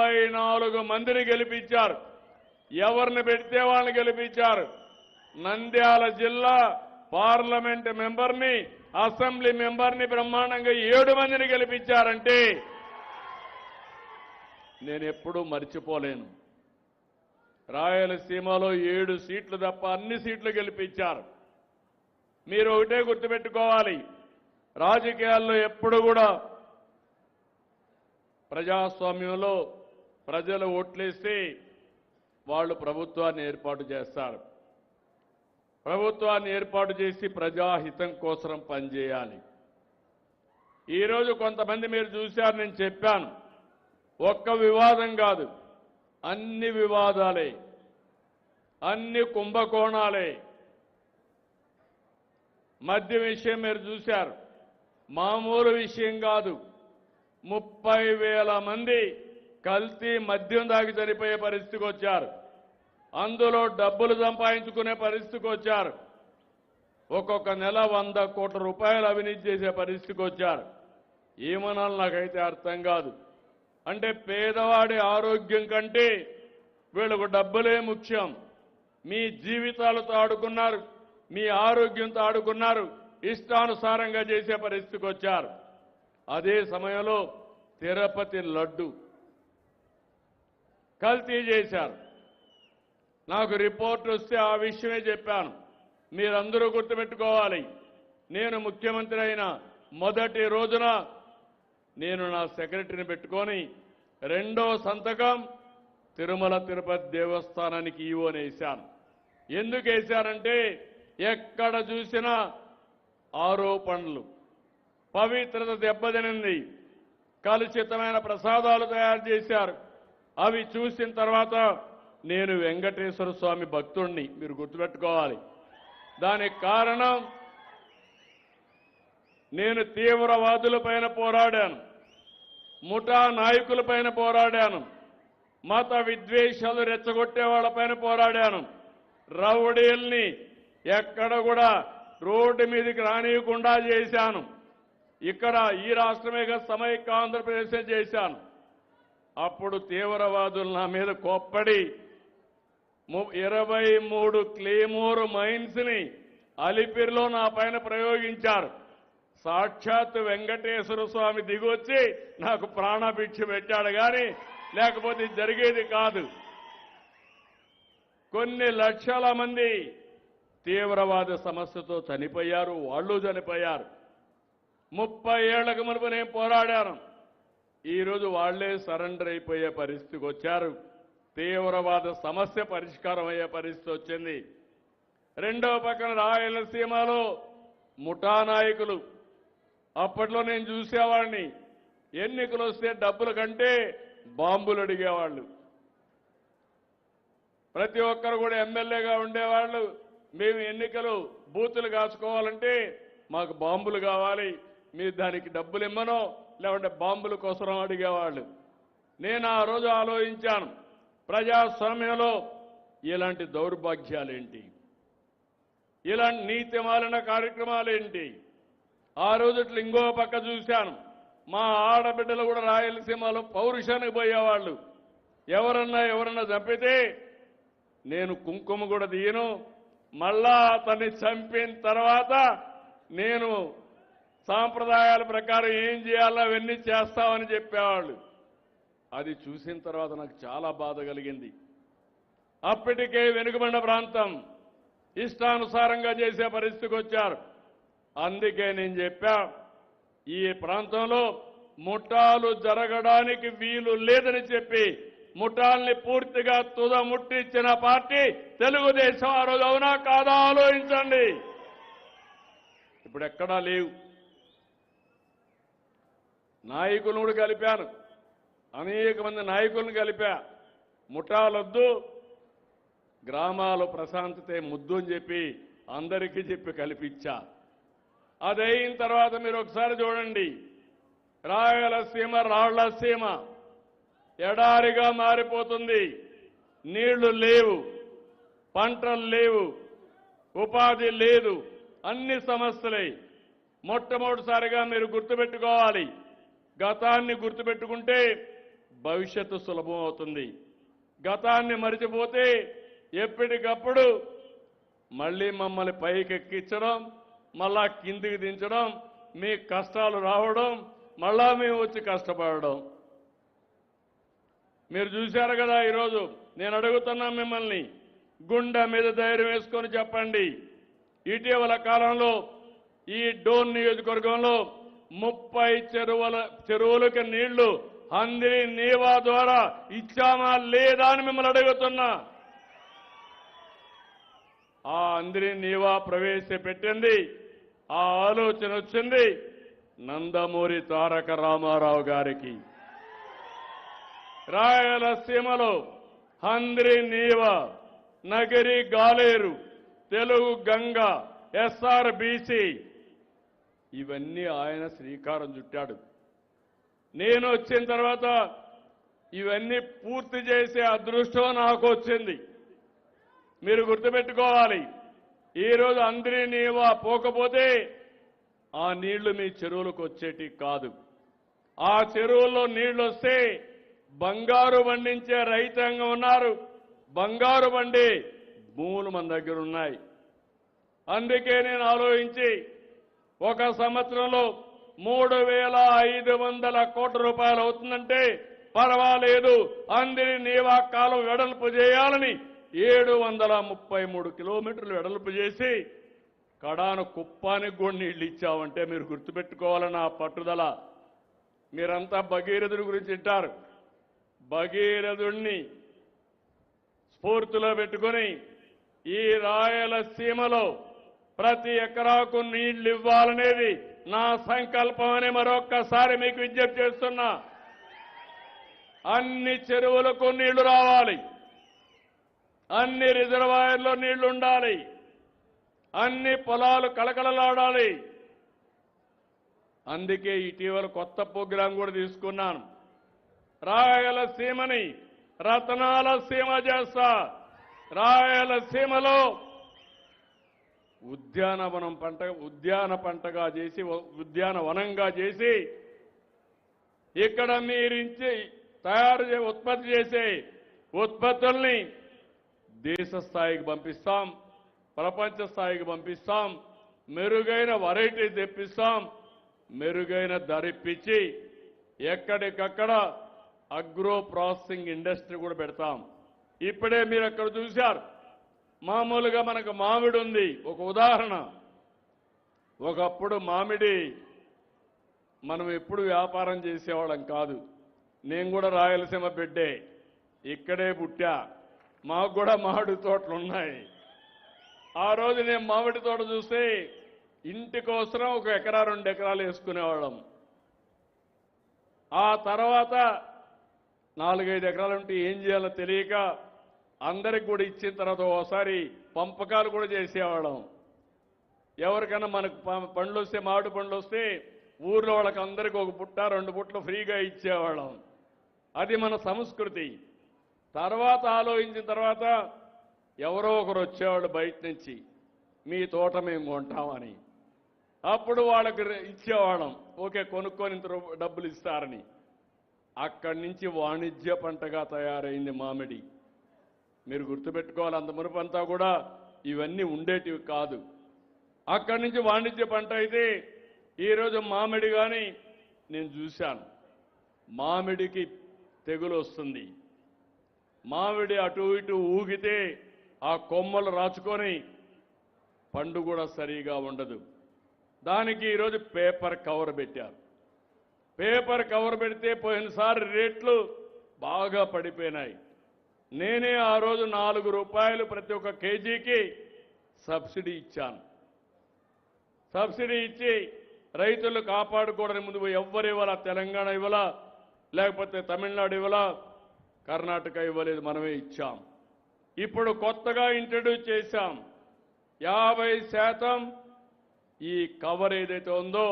94 మందిని గెలిపించారు. ఎవరిని పెడితే వాళ్ళని గెలిపించారు. నంద్యాల జిల్లా పార్లమెంట్ మెంబర్ని, అసెంబ్లీ మెంబర్ని బ్రహ్మాండంగా 7 మందిని గెలిపించారంటే నేను ఎప్పుడూ మర్చిపోలేను. రాయలసీమలో 7 సీట్లు తప్ప అన్ని సీట్లు గెలిపించారు. మీరు ఒకటే గుర్తుపెట్టుకోవాలి, రాజకీయాల్లో ఎప్పుడు కూడా ప్రజాస్వామ్యంలో ప్రజలు ఓట్లేస్తే వాళ్ళు ప్రభుత్వాన్ని ఏర్పాటు చేస్తారు. ప్రభుత్వాన్ని ఏర్పాటు చేసి ప్రజాహితం కోసం పనిచేయాలి. ఈరోజు కొంతమంది మీరు చూశారు, నేను చెప్పాను, ఒక్క వివాదం కాదు, అన్ని వివాదాలే, అన్ని కుంభకోణాలే. మద్యం విషయం మీరు చూశారు, మామూలు విషయం కాదు. 30,000 మంది కల్తీ మద్యం దాగి చనిపోయే పరిస్థితికి వచ్చారు. అందులో డబ్బులు సంపాదించుకునే పరిస్థితికి వచ్చారు. ఒక్కొక్క నెల 100 కోట్ల రూపాయలు అవినీతి చేసే పరిస్థితికి వచ్చారు. ఏమనాలి నాకైతే అర్థం కాదు. అంటే పేదవాడి ఆరోగ్యం కంటే వీళ్ళకు డబ్బులే ముఖ్యం. మీ జీవితాలతో ఆడుకున్నారు, మీ ఆరోగ్యంతో ఆడుకున్నారు, ఇష్టానుసారంగా చేసే పరిస్థితికి వచ్చారు. అదే సమయంలో తిరుపతి లడ్డు కల్తీ చేశారు. నాకు రిపోర్ట్ వస్తే ఆ విషయమే చెప్పాను. మీరందరూ గుర్తుపెట్టుకోవాలి, నేను ముఖ్యమంత్రి అయిన మొదటి రోజున నేను నా సెక్రటరీని పెట్టుకొని రెండో సంతకం తిరుమల తిరుపతి దేవస్థానానికి ఈవోని వేశాను. ఎందుకు వేశానంటే ఎక్కడ చూసినా ఆరోపణలు, పవిత్రత దెబ్బతినింది, కలుషితమైన ప్రసాదాలు తయారు చేశారు. అవి చూసిన తర్వాత నేను వెంకటేశ్వర స్వామి భక్తుణ్ణి, మీరు గుర్తుపెట్టుకోవాలి. దానికి కారణం నేను తీవ్రవాదులపైన పోరాడాను, ముఠా నాయకులపైన పోరాడాను, మత విద్వేషాలు రెచ్చగొట్టే వాళ్ళపైన పోరాడాను, రౌడీల్ని ఎక్కడ కూడా రోడ్డు మీదకి రానియకుండా చేశాను. ఇక్కడ ఈ రాష్ట్రమే సమైక్య ఆంధ్రప్రదేశ్ చేశాను. అప్పుడు తీవ్రవాదులు నా మీద కోప్పడి 23 క్లేమోర్ మైన్స్ ని అలిపిరిలో నా పైన ప్రయోగించారు. సాక్షాత్ వెంకటేశ్వర స్వామి దిగొచ్చి నాకు ప్రాణభిక్ష పెట్టాడు, కానీ లేకపోతే జరిగేది కాదు. కొన్ని లక్షల మంది తీవ్రవాద సమస్యతో చనిపోయారు, వాళ్ళు చనిపోయారు. 30 ఏళ్లకు మునుపు నేను పోరాడాను. ఈరోజు వాళ్లే సరెండర్ అయిపోయే పరిస్థితికి వచ్చారు. తీవ్రవాద సమస్య పరిష్కారం అయ్యే పరిస్థితి వచ్చింది. రెండో పక్కన రాయలసీమలో ముఠా నాయకులు, అప్పట్లో నేను చూసేవాడిని, ఎన్నికలు వస్తే డబ్బుల కంటే బాంబులు అడిగేవాళ్ళు. ప్రతి ఒక్కరు కూడా ఎమ్మెల్యేగా ఉండేవాళ్ళు, మేము ఎన్నికలు బూతులు కాచుకోవాలంటే మాకు బాంబులు కావాలి, మీరు దానికి డబ్బులు ఇమ్మనో లేకుంటే బాంబుల కోసం అడిగేవాళ్ళు. నేను ఆ రోజు ఆలోచించాను, ప్రజాస్వామ్యంలో ఇలాంటి దౌర్భాగ్యాలేంటి, ఇలాంటి నీతి మాలిన కార్యక్రమాలేంటి. ఆ రోజు ఇంకో పక్క చూశాను, మా ఆడబిడ్డలు కూడా రాయలసీమలో పౌరుషానికి పోయేవాళ్ళు. ఎవరన్నా చంపితే నేను కుంకుమ కూడా తీయను, మళ్ళా అతన్ని చంపిన తర్వాత నేను సాంప్రదాయాల ప్రకారం ఏం చేయాలో అవన్నీ చేస్తామని చెప్పేవాళ్ళు. అది చూసిన తర్వాత నాకు చాలా బాధ కలిగింది. అప్పటికే వెనుకబడిన ప్రాంతం, ఇష్టానుసారంగా చేసే పరిస్థితికి వచ్చారు. అందుకే నేను చెప్పా, ఈ ప్రాంతంలో ముఠాలు జరగడానికి వీలు లేదని చెప్పి ముఠాల్ని పూర్తిగా తుదముట్టించిన పార్టీ తెలుగుదేశం. ఆ రోజు అవునా కాదా ఆలోచించండి. ఇప్పుడు ఎక్కడా లేవు. నాయకులను కూడా కలిపాను, అనేక మంది నాయకులను కలిపా. ముఠాలొద్దు, గ్రామాల ప్రశాంతతే ముద్దు అని చెప్పి అందరికీ చెప్పి కల్పించా. అదైన తర్వాత మీరు ఒకసారి చూడండి, రాయలసీమ రాళ్లసీమ ఎడారిగా మారిపోతుంది. నీళ్లు లేవు, పంటలు లేవు, ఉపాధి లేదు, అన్ని సమస్యలే. మొట్టమొదటిసారిగా మీరు గుర్తుపెట్టుకోవాలి, గతాన్ని గుర్తుపెట్టుకుంటే భవిష్యత్తు సులభం అవుతుంది. గతాన్ని మరిచిపోతే ఎప్పటికప్పుడు మళ్ళీ మమ్మల్ని పైకి ఎక్కించడం, మళ్ళా కిందికి దించడం, మీ కష్టాలు రావడం, మళ్ళా మేము వచ్చి కష్టపడడం. మీరు చూశారు కదా ఈరోజు. నేను అడుగుతున్నా మిమ్మల్ని, గుండె మీద ధైర్యం వేసుకొని చెప్పండి. ఇటీవల కాలంలో ఈ డోన్ నియోజకవర్గంలో 30 చెరువులకి నీళ్లు హంద్రి నీవా ద్వారా ఇచ్చామా లేదా అని మిమ్మల్ని అడుగుతున్నా. ఆ హంద్రి నీవా ప్రవేశపెట్టింది, ఆ ఆలోచన వచ్చింది నందమూరి తారక రామారావు గారికి. రాయలసీమలో హంద్రి నీవా, నగరి గాలేరు, తెలుగు గంగ, SRBC ఇవన్నీ ఆయన శ్రీకారం చుట్టాడు. నేను వచ్చిన తర్వాత ఇవన్నీ పూర్తి చేసే అదృష్టం నాకు వచ్చింది. మీరు గుర్తుపెట్టుకోవాలి, ఈరోజు హంద్రి నీవా పోకపోతే ఆ నీళ్లు మీ చెరువులకు వచ్చేటి కాదు. ఆ చెరువుల్లో నీళ్లు వస్తే బంగారు పండించే రైతాంగం ఉన్నారు, బంగారు పండే భూములు మన దగ్గర ఉన్నాయి. అందుకే నేను ఆలోచించి ఒక సంవత్సరంలో 3,500 కోట్ల రూపాయలు అవుతుందంటే పర్వాలేదు, హంద్రి నీవా కాలం వెడల్పు చేయాలని 733 కిలోమీటర్లు వెడల్పు చేసి కడాను కుప్పానికి కూడా నీళ్లు ఇచ్చామంటే మీరు గుర్తుపెట్టుకోవాలని ఆ పట్టుదల. మీరంతా భగీరథుడి గురించి వింటారు. భగీరథుడిని స్ఫూర్తిలో పెట్టుకొని ఈ రాయలసీమలో ప్రతి ఎకరాకు నీళ్లు ఇవ్వాలనేది నా సంకల్పం అని మరొక్కసారి మీకు విజ్ఞప్తి చేస్తున్నా. అన్ని చెరువులకు నీళ్లు రావాలి, అన్ని రిజర్వాయర్లో నీళ్లు ఉండాలి, అన్ని పొలాలు కళకళలాడాలి. అందుకే ఇటీవల కొత్త ప్రోగ్రాం కూడా తీసుకున్నాను. రాయలసీమని రతనాల సీమ చేస్తా. రాయలసీమలో ఉద్యానవనంగా చేసి ఇక్కడ మీరించి ఉత్పత్తి చేసే ఉత్పత్తుల్ని దేశ స్థాయికి పంపిస్తాం, ప్రపంచ స్థాయికి పంపిస్తాం, మెరుగైన వెరైటీ తెప్పిస్తాం, మెరుగైన ధర ఇప్పించి ఎక్కడికక్కడ అగ్రో ప్రాసెసింగ్ ఇండస్ట్రీ కూడా పెడతాం. ఇప్పుడే మీరు అక్కడ చూశారు, మామూలుగా మనకు మామిడి ఉంది. ఒక ఉదాహరణ, ఒకప్పుడు మామిడి మనం ఎప్పుడు వ్యాపారం చేసేవాళ్ళం కాదు. నేను కూడా రాయలసీమ బిడ్డే, ఇక్కడే పుట్టా, మాకు కూడా మామిడి తోటలు ఉన్నాయి. ఆ రోజు నేను మామిడి తోట చూస్తే ఇంటికోసం 1 ఎకరా 2 ఎకరాలు వేసుకునేవాళ్ళం. ఆ తర్వాత 4-5 ఎకరాలు ఉంటే ఏం చేయాలో తెలియక అందరికి కూడా ఇచ్చిన తర్వాత ఒకసారి పంపకాలు కూడా చేసేవాళ్ళం. ఎవరికైనా మనకు పండ్లు వస్తే, మామిడి పండ్లు వస్తే ఊర్లో వాళ్ళకి అందరికీ 1 పుట్ట 2 పుట్టలు ఫ్రీగా ఇచ్చేవాళ్ళం. అది మన సంస్కృతి. తర్వాత ఆలోచించిన తర్వాత ఎవరో ఒకరు వచ్చేవాళ్ళు బయట నుంచి, మీ తోట మేము కొంటామని. అప్పుడు వాళ్ళకి ఇచ్చేవాళ్ళం, ఓకే కొనుక్కొని ఇంత డబ్బులు ఇస్తారని. అక్కడి నుంచి వాణిజ్య పంటగా తయారైంది మామిడి. మీరు గుర్తుపెట్టుకోవాలి, అంత మునుపంతా కూడా ఇవన్నీ ఉండేటివి కాదు. అక్కడి నుంచి వాణిజ్య పంట అయితే ఈరోజు మామిడి కానీ నేను చూశాను, మామిడికి తెగులు వస్తుంది. మామిడి అటు ఇటు ఊగితే ఆ కొమ్మలు రాచుకొని పండు కూడా సరిగా ఉండదు. దానికి ఈరోజు పేపర్ కవర్ పెట్టారు. పేపర్ కవర్ పెడితే పోయినసారి రేట్లు బాగా పడిపోయినాయి. నేనే ఆ రోజు 4 రూపాయలు ప్రతి ఒక్క కేజీకి సబ్సిడీ ఇచ్చాను. సబ్సిడీ ఇచ్చి రైతులు కాపాడుకోవడానికి ముందు ఎవ్వరు ఇవ్వాలా, తెలంగాణ ఇవ్వాలా, లేకపోతే తమిళనాడు ఇవ్వాలా, కర్ణాటక ఇవ్వలేదు, మనమే ఇచ్చాం. ఇప్పుడు కొత్తగా ఇంట్రడ్యూస్ చేశాం, 50% ఈ కవర్ ఏదైతే ఉందో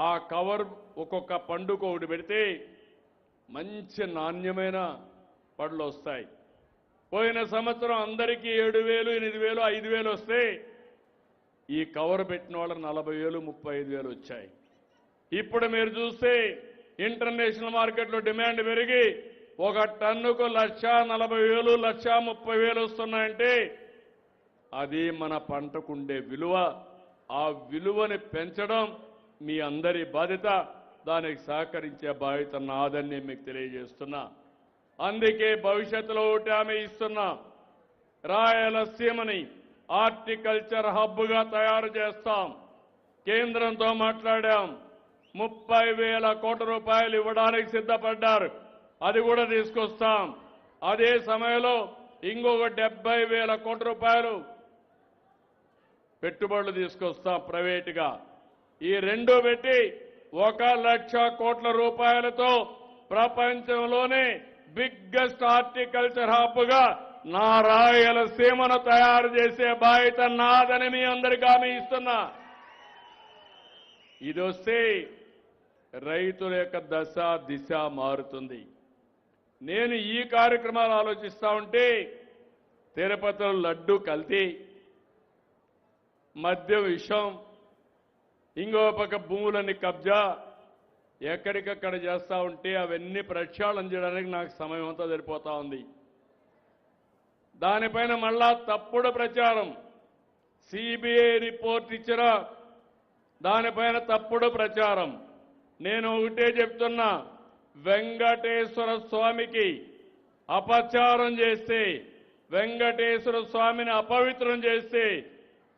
ఆ కవర్ ఒక్కొక్క పండుకు ఒకటి పెడితే మంచి నాణ్యమైన పళ్ళు వస్తాయి. పోయిన సంవత్సరం అందరికీ 7,000, 8,000, 5,000 వస్తే ఈ కవర్ పెట్టిన వాళ్ళకి 40,000, 35,000 వచ్చాయి. ఇప్పుడు మీరు చూస్తే ఇంటర్నేషనల్ మార్కెట్లో డిమాండ్ పెరిగి ఒక టన్నుకు 1,40,000 1,30,000 వస్తున్నాయంటే అది మన పంటకుండే విలువ. ఆ విలువని పెంచడం మీ అందరి బాధ్యత. దానికి సహకరించే బాధ్యత నాదని నేను మీకు తెలియజేస్తున్నా. అందుకే భవిష్యత్తులో ఒకటి హామీ ఇస్తున్నా, రాయలసీమని హార్టికల్చర్ హబ్గా తయారు చేస్తాం. కేంద్రంతో మాట్లాడాం, 30,000 కోట్ల రూపాయలు ఇవ్వడానికి సిద్ధపడ్డారు. అది కూడా తీసుకొస్తాం. అదే సమయంలో ఇంకొక 70,000 కోట్ల రూపాయలు పెట్టుబడులు తీసుకొస్తాం ప్రైవేటుగా. ఈ రెండు పెట్టి 1,00,000 కోట్ల రూపాయలతో ప్రపంచంలోనే బిగ్గెస్ట్ హార్టికల్చర్ హబ్గా నా రాయలసీమను తయారు చేసే బాధ్యత నాదని మీ అందరికీ హామీ ఇస్తున్నా. ఇది వస్తే రైతుల యొక్క దశ దిశ మారుతుంది. నేను ఈ కార్యక్రమాలు ఆలోచిస్తా ఉంటే తిరుపతిలో లడ్డు కల్తీ, మద్యం విషం, ఇంకో పక్క భూములన్నీ కబ్జా ఎక్కడికక్కడ చేస్తా ఉంటే అవన్నీ ప్రక్షాళన చేయడానికి నాకు సమయం అంతా సరిపోతా ఉంది. దానిపైన మళ్ళా తప్పుడు ప్రచారం, సిబిఐ రిపోర్ట్ ఇచ్చిన దానిపైన తప్పుడు ప్రచారం. నేను ఒకటే చెప్తున్నా, వెంకటేశ్వర స్వామికి అపచారం చేస్తే, వెంకటేశ్వర స్వామిని అపవిత్రం చేస్తే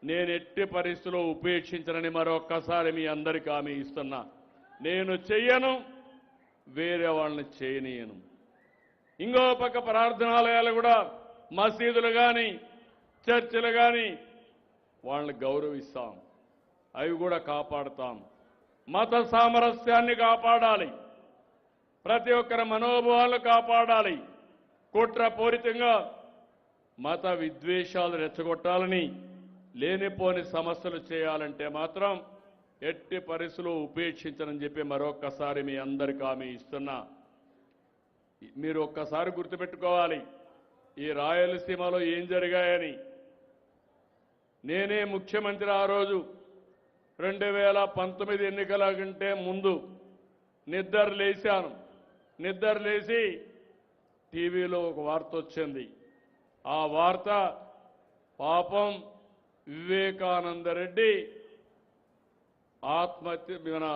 నేను ఎట్టి పరిస్థితుల్లో ఉపేక్షించనని మరొక్కసారి మీ అందరికీ హామీ ఇస్తున్నా. నేను చెయ్యను, వేరే వాళ్ళని చేయనీయను. ఇంకో పక్క ప్రార్థనాలయాలు కూడా, మసీదులు కానీ చర్చిలు కానీ వాళ్ళని గౌరవిస్తాం, అవి కూడా కాపాడుతాం. మత సామరస్యాన్ని కాపాడాలి, ప్రతి ఒక్కరి మనోభావాలను కాపాడాలి. కుట్రపూరితంగా మత విద్వేషాలు రెచ్చగొట్టాలని, లేనిపోని సమస్యలు చేయాలంటే మాత్రం ఎట్టి పరిస్థితులు ఉపేక్షించనని చెప్పి మరొక్కసారి మీ అందరికీ హామీ ఇస్తున్నా. మీరు ఒక్కసారి గుర్తుపెట్టుకోవాలి, ఈ రాయలసీమలో ఏం జరిగాయని. నేనే ముఖ్యమంత్రి ఆ రోజు 2019 ఎన్నికల కంటే ముందు నిద్ర లేచి టీవీలో ఒక వార్త వచ్చింది. ఆ వార్త పాపం వివేకానంద రెడ్డి ఆత్మహత్య, మన